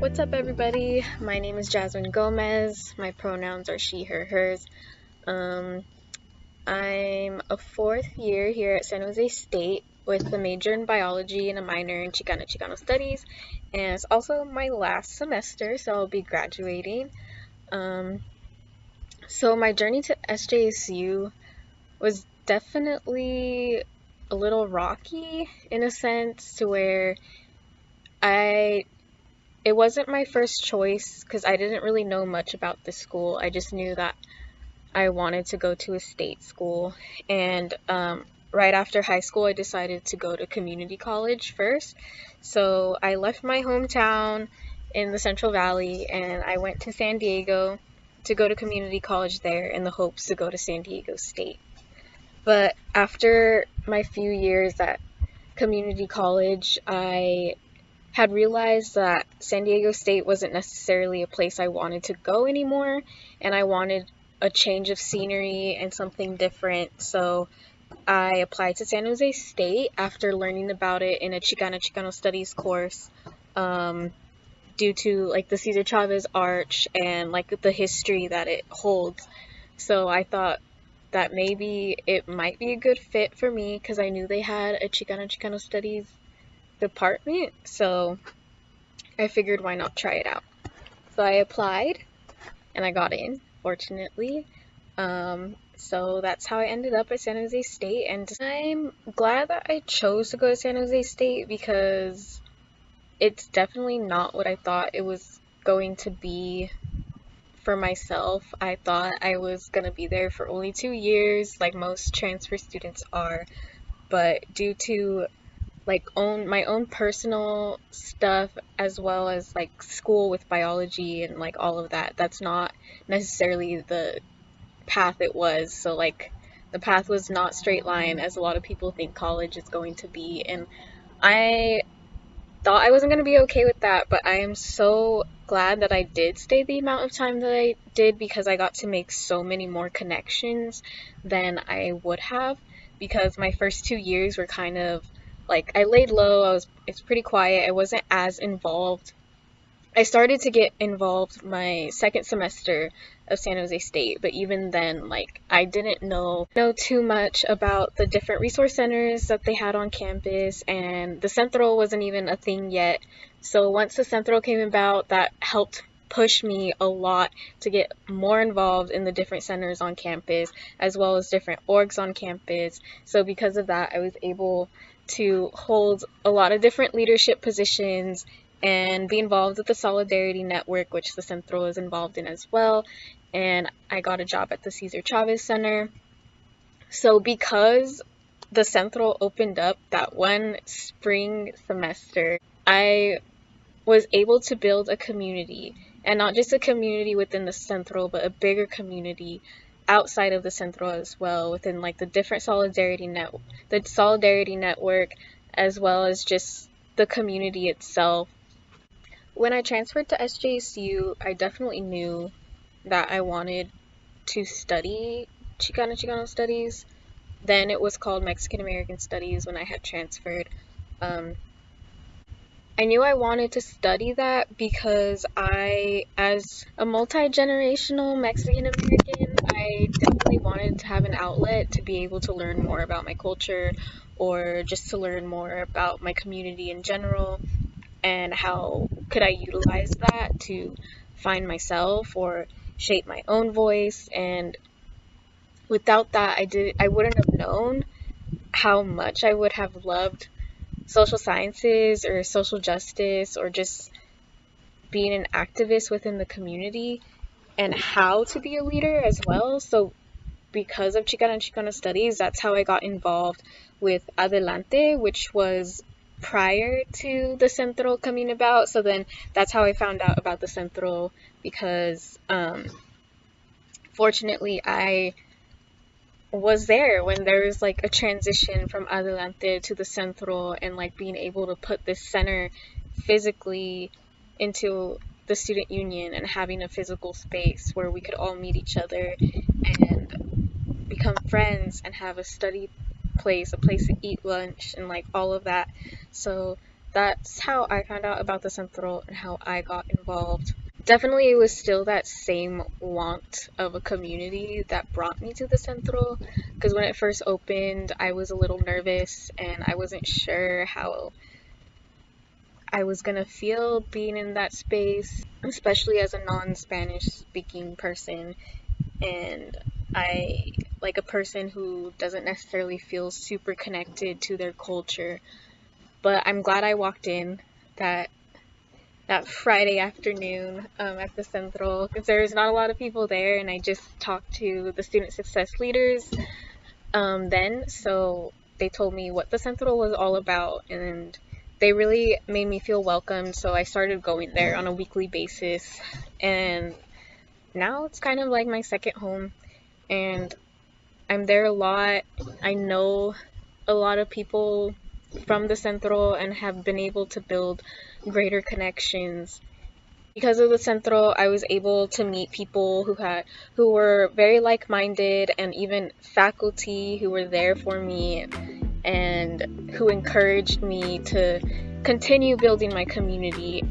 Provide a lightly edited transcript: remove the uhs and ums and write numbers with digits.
What's up, everybody? My name is Jazmine Gomez. My pronouns are she, her, hers. I'm a fourth year here at San Jose State with a major in biology and a minor in Chicano Studies. And it's also my last semester, so I'll be graduating. So my journey to SJSU was definitely a little rocky in a sense to where it wasn't my first choice because I didn't really know much about the school. I just knew that I wanted to go to a state school. And right after high school, I decided to go to community college first. So I left my hometown in the Central Valley and I went to San Diego to go to community college there in the hopes to go to San Diego State. But after my few years at community college, I had realized that San Diego State wasn't necessarily a place I wanted to go anymore, and I wanted a change of scenery and something different. So I applied to San Jose State after learning about it in a Chicano Studies course, due to like the Cesar Chavez arch and like the history that it holds. So I thought that maybe it might be a good fit for me because I knew they had a Chicano Studies department, so I figured why not try it out. So I applied and I got in, fortunately. So that's how I ended up at San Jose State, and I'm glad that I chose to go to San Jose State because it's definitely not what I thought it was going to be for myself. I thought I was gonna be there for only 2 years, like most transfer students are, but due to my own personal stuff as well as like school with biology and like all of that, that's not necessarily the path it was. So like the path was not straight line as a lot of people think college is going to be, and I thought I wasn't going to be okay with that, but I am so glad that I did stay the amount of time that I did because I got to make so many more connections than I would have, because my first 2 years were kind of like I laid low. It's pretty quiet. I wasn't as involved. I started to get involved my second semester of San Jose State, but even then, like I didn't know too much about the different resource centers that they had on campus, and the Centro wasn't even a thing yet. So once the Centro came about, that helped push me a lot to get more involved in the different centers on campus as well as different orgs on campus. So because of that, I was able to hold a lot of different leadership positions and be involved with the Solidarity Network, which the Centro is involved in as well. And I got a job at the Cesar Chavez Center. So because the Centro opened up that one spring semester, I was able to build a community, and not just a community within the Centro, but a bigger community outside of the Centro as well, within like the different Solidarity Network, as well as just the community itself. When I transferred to SJSU, I definitely knew that I wanted to study Chicano Studies. Then it was called Mexican American Studies when I had transferred. I knew I wanted to study that because as a multi-generational Mexican American, I definitely wanted to have an outlet to be able to learn more about my culture, or just to learn more about my community in general, and how could I utilize that to find myself or shape my own voice. And without that, I wouldn't have known how much I would have loved social sciences or social justice or just being an activist within the community, and how to be a leader as well. So because of Chicano Studies, that's how I got involved with Adelante, which was prior to the Centro coming about. So then that's how I found out about the Centro, because fortunately I was there when there was like a transition from Adelante to the Centro, and like being able to put this center physically into the student union and having a physical space where we could all meet each other and become friends and have a study place, a place to eat lunch, and like all of that. So that's how I found out about the Centro and how I got involved. Definitely, it was still that same want of a community that brought me to the Centro. Because when it first opened, I was a little nervous and I wasn't sure how I was gonna feel being in that space, especially as a non-Spanish speaking person. And I like a person who doesn't necessarily feel super connected to their culture. But I'm glad I walked in that Friday afternoon at the Centro because there's not a lot of people there, and I just talked to the student success leaders then, so they told me what the Centro was all about, and they really made me feel welcome. So I started going there on a weekly basis, and now it's kind of like my second home, and I'm there a lot. I know a lot of people from the Centro and have been able to build greater connections. Because of the Centro, I was able to meet people who were very like-minded, and even faculty who were there for me and who encouraged me to continue building my community.